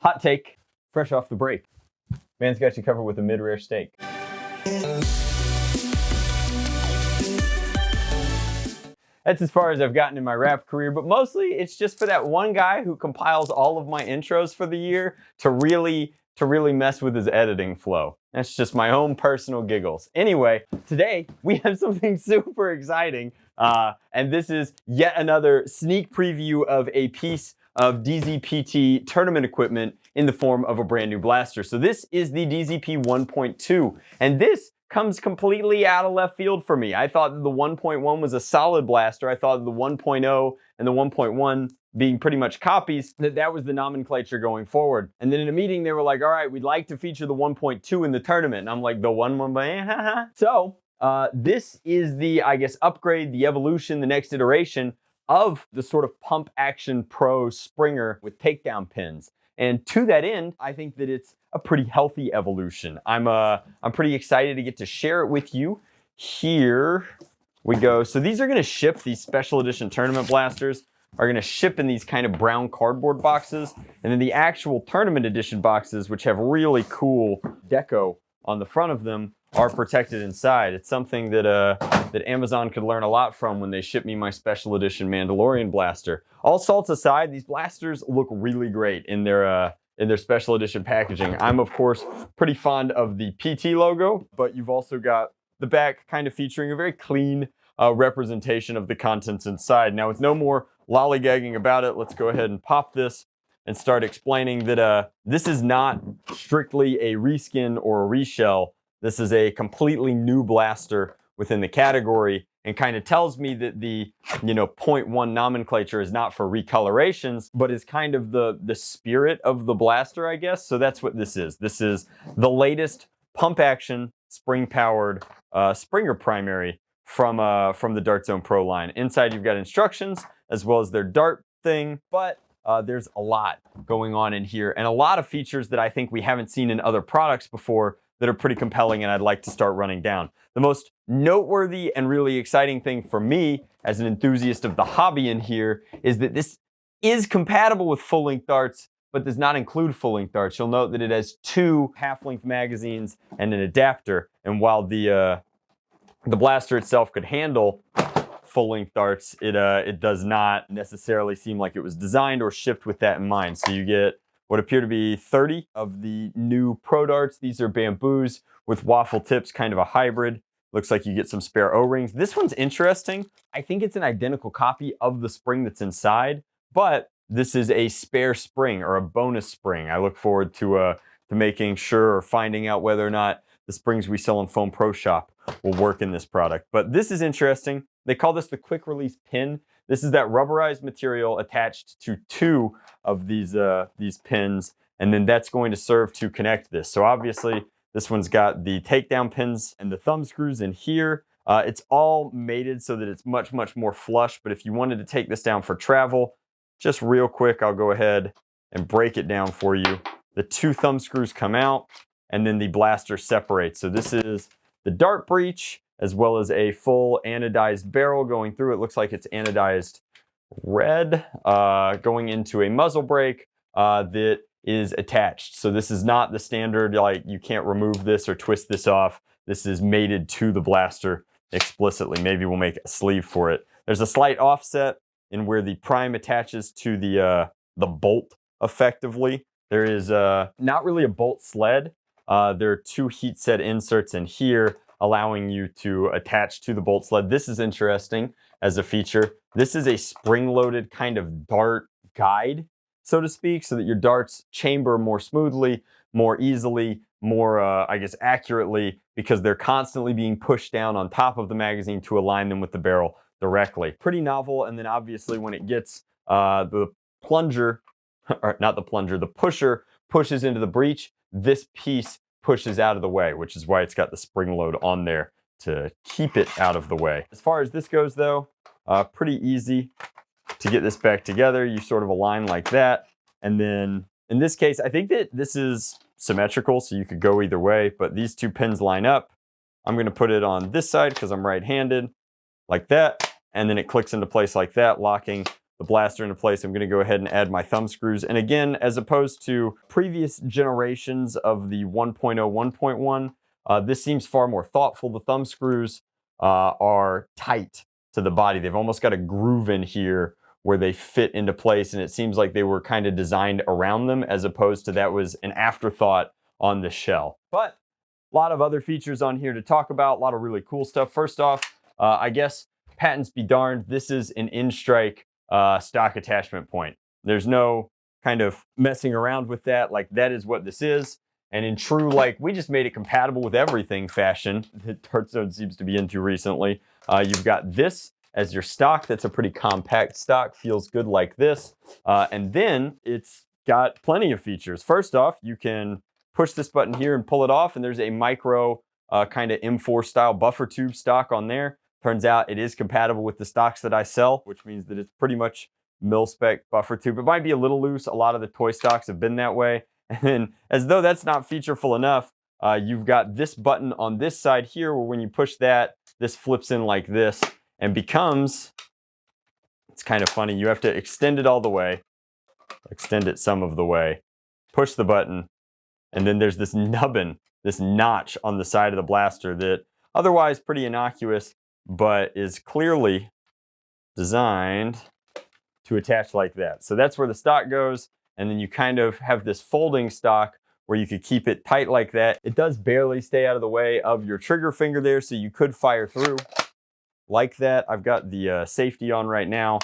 Hot take, fresh off the break. Man's got you covered with a mid-rare steak. That's as far as I've gotten in my rap career, but mostly it's just for that one guy who compiles all of my intros for the year to really mess with his editing flow. That's just my own personal giggles. Anyway, today we have something super exciting, and this is yet another sneak preview of a piece of DZPT tournament equipment in the form of a brand new blaster. So this is the Mk1.2, and this comes completely out of left field for me. I thought that the 1.1 was a solid blaster. I thought the 1.0 and the 1.1 being pretty much copies, that was the nomenclature going forward. And then in a meeting, they were like, all right, we'd like to feature the 1.2 in the tournament. And I'm like, the 1.1? So this is the, I guess, upgrade, the evolution, the next iteration of the sort of pump action pro Springer with takedown pins. And to that end, I think that it's a pretty healthy evolution. I'm pretty excited to get to share it with you. Here we go. So these are gonna ship, these special edition tournament blasters are gonna ship in these kind of brown cardboard boxes. And then the actual tournament edition boxes, which have really cool deco on the front of them, are protected inside. It's something that that Amazon could learn a lot from when they ship me my special edition Mandalorian blaster. All salts aside, these blasters look really great in their special edition packaging. I'm of course pretty fond of the PT logo, but you've also got the back kind of featuring a very clean representation of the contents inside. Now with no more lollygagging about it, let's go ahead and pop this and start explaining that this is not strictly a reskin or a reshell. This is a completely new blaster within the category, and kind of tells me that the 0.1 nomenclature is not for recolorations, but is kind of the spirit of the blaster, I guess. So that's what this is. This is the latest pump action spring powered Springer primary from the Dart Zone Pro line. Inside you've got instructions as well as their dart thing, but there's a lot going on in here and a lot of features that I think we haven't seen in other products before that are pretty compelling and I'd like to start running down. The most noteworthy and really exciting thing for me as an enthusiast of the hobby in here is that this is compatible with full-length darts, but does not include full-length darts. You'll note that it has 2 half-length magazines and an adapter, and while the blaster itself could handle full-length darts, it does not necessarily seem like it was designed or shipped with that in mind. So you get what appear to be 30 of the new Pro darts. These are bamboos with waffle tips, kind of a hybrid. Looks like you get some spare O-rings. This one's interesting. I think it's an identical copy of the spring that's inside, but this is a spare spring or a bonus spring. I look forward to making sure or finding out whether or not the springs we sell in Foam Pro Shop will work in this product. But this is interesting. They call this the quick release pin. This is that rubberized material attached to 2 of these pins, and then that's going to serve to connect this. So obviously, this one's got the takedown pins and the thumb screws in here. It's all mated so that it's much, much more flush, but if you wanted to take this down for travel, just real quick, I'll go ahead and break it down for you. The 2 thumb screws come out, and then the blaster separates. So this is the dart breech, as well as a full anodized barrel going through. It looks like it's anodized red, going into a muzzle brake that is attached. So this is not the standard, like you can't remove this or twist this off. This is mated to the blaster explicitly. Maybe we'll make a sleeve for it. There's a slight offset in where the prime attaches to the bolt effectively. There is not really a bolt sled. There are 2 heat set inserts in here, allowing you to attach to the bolt sled. This is interesting as a feature. This is a spring-loaded kind of dart guide, so to speak, so that your darts chamber more smoothly, more easily, more, I guess, accurately, because they're constantly being pushed down on top of the magazine to align them with the barrel directly. Pretty novel, and then obviously when it gets the plunger, or not the plunger, the pusher pushes into the breech, this piece pushes out of the way, which is why it's got the spring load on there to keep it out of the way. As far as this goes though, pretty easy to get this back together. You sort of align like that. And then in this case, I think that this is symmetrical, so you could go either way, but these 2 pins line up. I'm gonna put it on this side because I'm right-handed, like that. And then it clicks into place like that, locking the blaster into place, I'm going to go ahead and add my thumb screws. And again, as opposed to previous generations of the 1.0, 1.1, this seems far more thoughtful. The thumb screws are tight to the body. They've almost got a groove in here where they fit into place, and it seems like they were kind of designed around them as opposed to that was an afterthought on the shell. But a lot of other features on here to talk about, a lot of really cool stuff. First off, I guess patents be darned, this is an in-strike stock attachment point. There's no kind of messing around with that. Like, that is what this is. And in true, like, we just made it compatible with everything fashion that Hearthstone seems to be into recently. You've got this as your stock. That's a pretty compact stock, feels good like this. And then it's got plenty of features. First off, you can push this button here and pull it off, and there's a micro kind of M4 style buffer tube stock on there. Turns out it is compatible with the stocks that I sell, which means that it's pretty much mil-spec buffer tube. It might be a little loose. A lot of the toy stocks have been that way. And then, as though that's not featureful enough, you've got this button on this side here where when you push that, this flips in like this and becomes, it's kind of funny, you have to extend it all the way, extend it some of the way, push the button, and then there's this nubbin, this notch on the side of the blaster that otherwise pretty innocuous, but is clearly designed to attach like that. So that's where the stock goes, and then you kind of have this folding stock where you could keep it tight like that. It does barely stay out of the way of your trigger finger there, so you could fire through like that. I've got the safety on right now.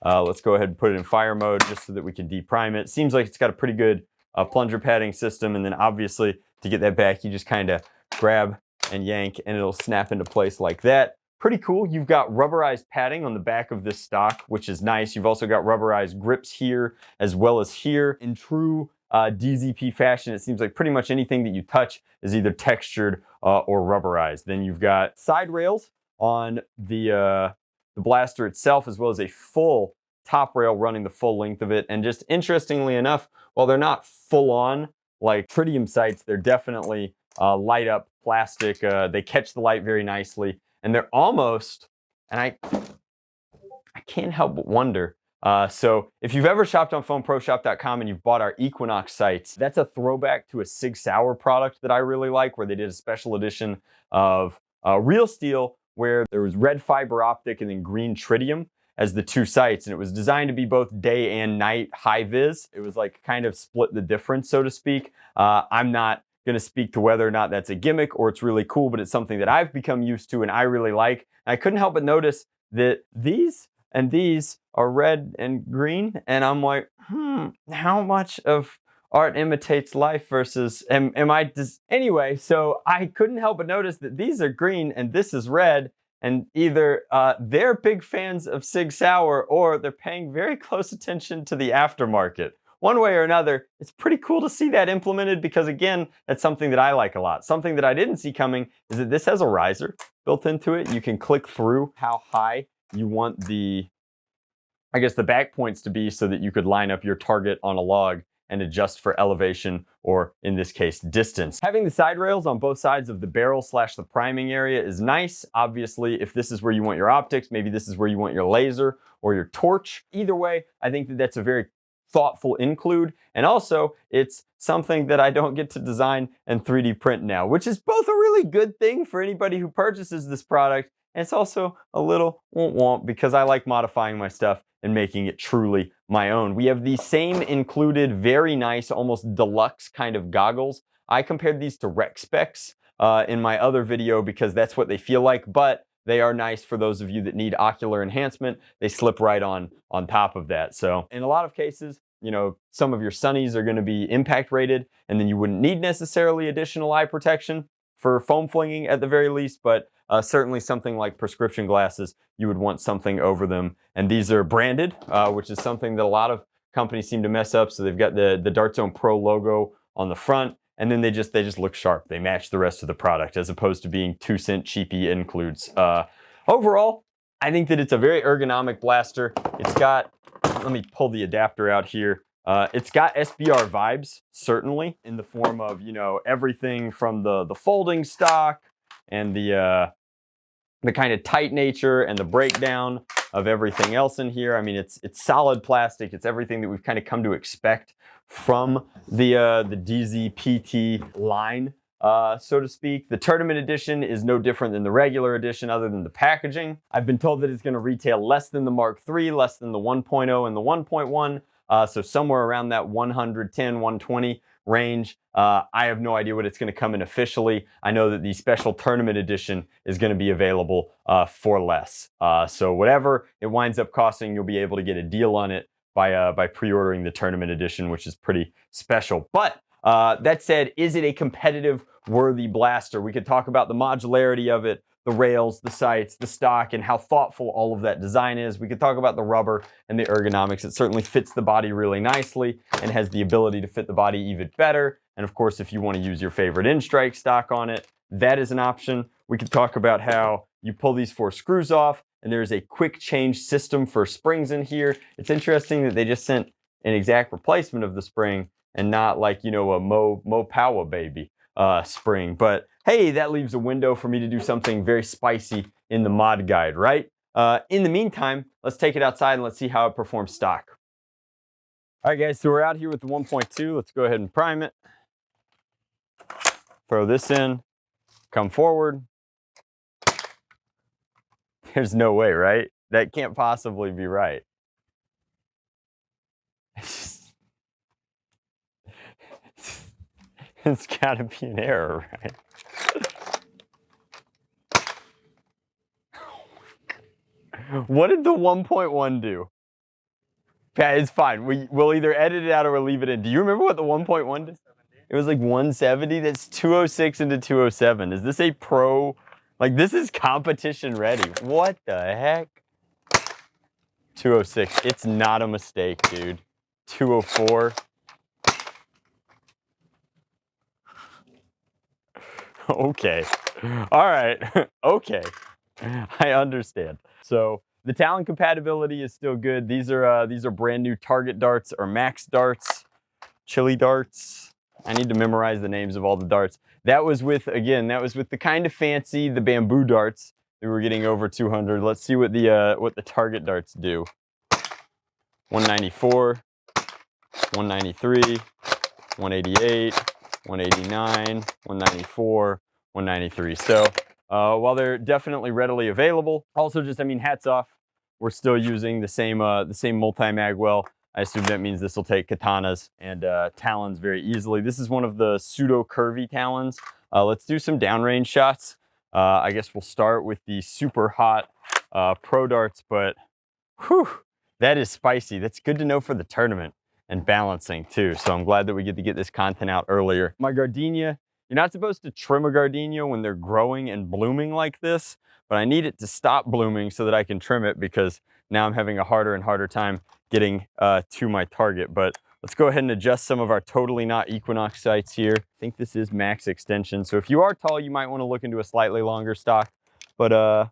Let's go ahead and put it in fire mode just so that we can deprime it. Seems like it's got a pretty good plunger padding system, and then obviously to get that back, you just kind of grab and yank and it'll snap into place like that. Pretty cool. You've got rubberized padding on the back of this stock, which is nice. You've also got rubberized grips here as well as here. In true DZP fashion, it seems like pretty much anything that you touch is either textured or rubberized. Then you've got side rails on the blaster itself, as well as a full top rail running the full length of it. And just interestingly enough, while they're not full on like tritium sights, they're definitely light up plastic. They catch the light very nicely, and they're almost, and I can't help but wonder. So if you've ever shopped on foamproshop.com and you've bought our Equinox sights, that's a throwback to a Sig Sauer product that I really like, where they did a special edition of real steel where there was red fiber optic and then green tritium as the two sights, and it was designed to be both day and night high vis. It was like kind of split the difference, so to speak. I'm not going to speak to whether or not that's a gimmick or it's really cool, but it's something that I've become used to and I really like. And I couldn't help but notice that these and these are red and green, and I'm like, how much of art imitates life versus am I just anyway? So I couldn't help but notice that these are green and this is red, and either they're big fans of Sig Sauer or they're paying very close attention to the aftermarket. One way or another, it's pretty cool to see that implemented, because again, that's something that I like a lot. Something that I didn't see coming is that this has a riser built into it. You can click through how high you want the back points to be so that you could line up your target on a log and adjust for elevation, or in this case, distance. Having the side rails on both sides of the barrel / the priming area is nice. Obviously, if this is where you want your optics, maybe this is where you want your laser or your torch. Either way, I think that that's a very thoughtful include, and also it's something that I don't get to design and 3D print now, which is both a really good thing for anybody who purchases this product, and it's also a little womp because I like modifying my stuff and making it truly my own. We have the same included, very nice, almost deluxe kind of goggles. I compared these to rec specs in my other video because that's what they feel like, but they are nice for those of you that need ocular enhancement. They slip right on top of that. So in a lot of cases, you know, some of your sunnies are going to be impact rated, and then you wouldn't need necessarily additional eye protection for foam flinging at the very least, but certainly something like prescription glasses, you would want something over them. And these are branded, which is something that a lot of companies seem to mess up. So they've got the Dart Zone Pro logo on the front, and then they just look sharp. They match the rest of the product as opposed to being 2-cent cheapy includes. Overall, I think that it's a very ergonomic blaster. It's got, let me pull the adapter out here. It's got SBR vibes, certainly, in the form of, you know, everything from the folding stock and the the kind of tight nature and the breakdown of everything else in here. I mean, it's solid plastic. It's everything that we've kind of come to expect from the DZPT line, so to speak. The tournament edition is no different than the regular edition other than the packaging. I've been told that it's going to retail less than the Mark III, less than the 1.0 and the 1.1, so somewhere around that 110, 120 range. I have no idea what it's going to come in officially. I know that the special tournament edition is going to be available for less. So whatever it winds up costing, you'll be able to get a deal on it by pre-ordering the tournament edition, which is pretty special. But that said, is it a competitive worthy blaster? We could talk about the modularity of it, the rails, the sights, the stock, and how thoughtful all of that design is. We could talk about the rubber and the ergonomics. It certainly fits the body really nicely and has the ability to fit the body even better. And of course, if you want to use your favorite in-strike stock on it, that is an option. We could talk about how you pull these 4 screws off, and there's a quick change system for springs in here. It's interesting that they just sent an exact replacement of the spring and not like, you know, a Mo Power baby spring. But hey, that leaves a window for me to do something very spicy in the mod guide, right? In the meantime, let's take it outside and let's see how it performs stock. All right, guys, so we're out here with the 1.2. Let's go ahead and prime it. Throw this in, come forward. There's no way, right? That can't possibly be right. It's gotta be an error, right? What did the 1.1 do? Yeah, it's fine. We'll either edit it out or we'll leave it in. Do you remember what the 1.1 did? It was like 170. That's 206 into 207. Is this a pro? Like, this is competition ready. What the heck? 206. It's not a mistake, dude. 204. Okay. All right. Okay. I understand. So the Talon compatibility is still good. These are brand new target darts or max darts, chili darts. I need to memorize the names of all the darts. That was with the kind of fancy, the bamboo darts that we're getting over 200. Let's see what the target darts do. 194, 193, 188, 189, 194, 193. So while they're definitely readily available, also just, I mean, hats off. We're still using the same multi-mag well. I assume that means this will take katanas and talons very easily. This is one of the pseudo curvy talons. Let's do some downrange shots. I guess we'll start with the super hot pro darts, but whew, that is spicy. That's good to know for the tournament and balancing too. So I'm glad that we get to get this content out earlier. My gardenia, you're not supposed to trim a gardenia when they're growing and blooming like this, but I need it to stop blooming so that I can trim it because now I'm having a harder and harder time getting to my target. But let's go ahead and adjust some of our totally not Equinox sights here. I think this is max extension. So if you are tall, you might want to look into a slightly longer stock. But I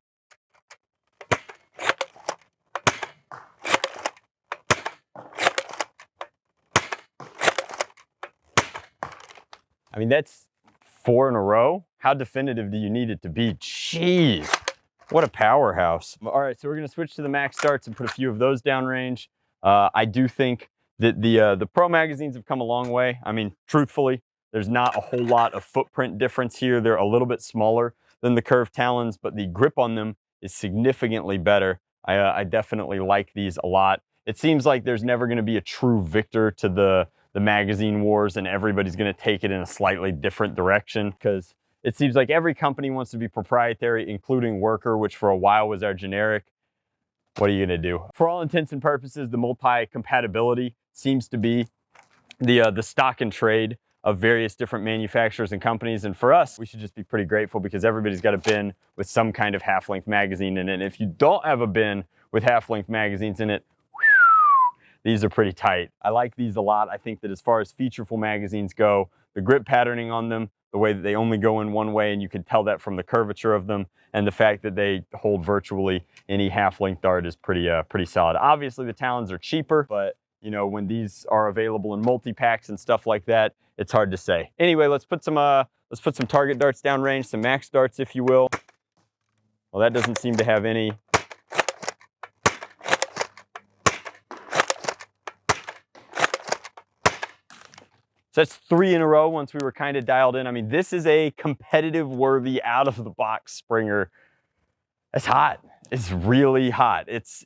mean, that's 4 in a row. How definitive do you need it to be? Jeez, what a powerhouse. All right, so we're gonna switch to the max darts and put a few of those downrange. I do think that the Pro magazines have come a long way. I mean, truthfully, there's not a whole lot of footprint difference here. They're a little bit smaller than the curved talons, but the grip on them is significantly better. I definitely like these a lot. It seems like there's never gonna be a true victor to the magazine wars and everybody's gonna take it in a slightly different direction because it seems like every company wants to be proprietary, including Worker, which for a while was our generic. What are you gonna do? For all intents and purposes, the multi-compatibility seems to be the stock and trade of various different manufacturers and companies. And for us, we should just be pretty grateful because everybody's got a bin with some kind of half-length magazine in it. And if you don't have a bin with half-length magazines in it, these are pretty tight. I like these a lot. I think that as far as featureful magazines go, the grip patterning on them, the way that they only go in one way, and you can tell that from the curvature of them, and the fact that they hold virtually any half-length dart is pretty solid. Obviously, the talons are cheaper, but you know, when these are available in multi-packs and stuff like that, it's hard to say. Anyway, let's put some target darts downrange, some max darts, if you will. Well, that doesn't seem to have any. So that's 3 in a row once we were kind of dialed in. I mean, this is a competitive worthy out of the box springer. It's hot. It's really hot. It's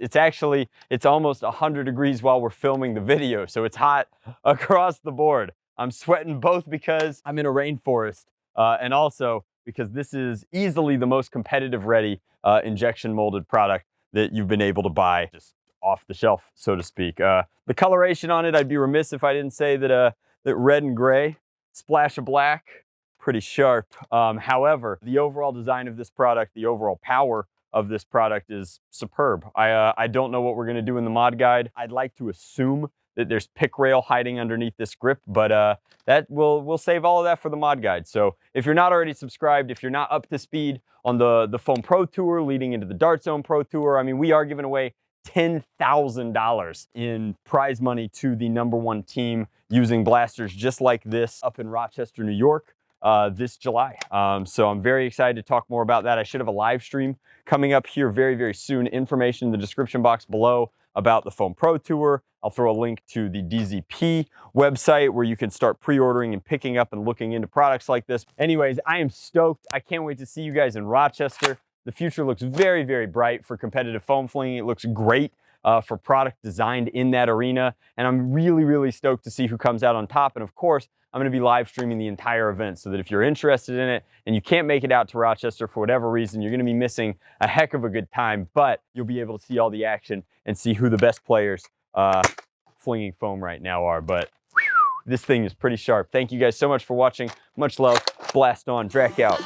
almost 100 degrees while we're filming the video. So it's hot across the board. I'm sweating both because I'm in a rainforest and also because this is easily the most competitive ready injection molded product that you've been able to buy just off the shelf, so to speak. The coloration on it, I'd be remiss if I didn't say that that red and gray, splash of black, pretty sharp. However, the overall design of this product, the overall power of this product is superb. I don't know what we're gonna do in the mod guide. I'd like to assume that there's pick rail hiding underneath this grip, but we'll save all of that for the mod guide. So if you're not already subscribed, if you're not up to speed on the Foam Pro Tour leading into the Dart Zone Pro Tour, I mean, we are giving away $10,000 in prize money to the #1 team using blasters just like this up in Rochester, New York this July. So I'm very excited to talk more about that. I should have a live stream coming up here very, very soon. Information in the description box below about the Foam Pro Tour. I'll throw a link to the DZP website where you can start pre-ordering and picking up and looking into products like this. Anyways, I am stoked. I can't wait to see you guys in Rochester. The future looks very, very bright for competitive foam flinging. It looks great for product designed in that arena. And I'm really, really stoked to see who comes out on top. And of course, I'm going to be live streaming the entire event so that if you're interested in it and you can't make it out to Rochester for whatever reason, you're going to be missing a heck of a good time, but you'll be able to see all the action and see who the best players flinging foam right now are. But this thing is pretty sharp. Thank you guys so much for watching. Much love. Blast on. Drac out.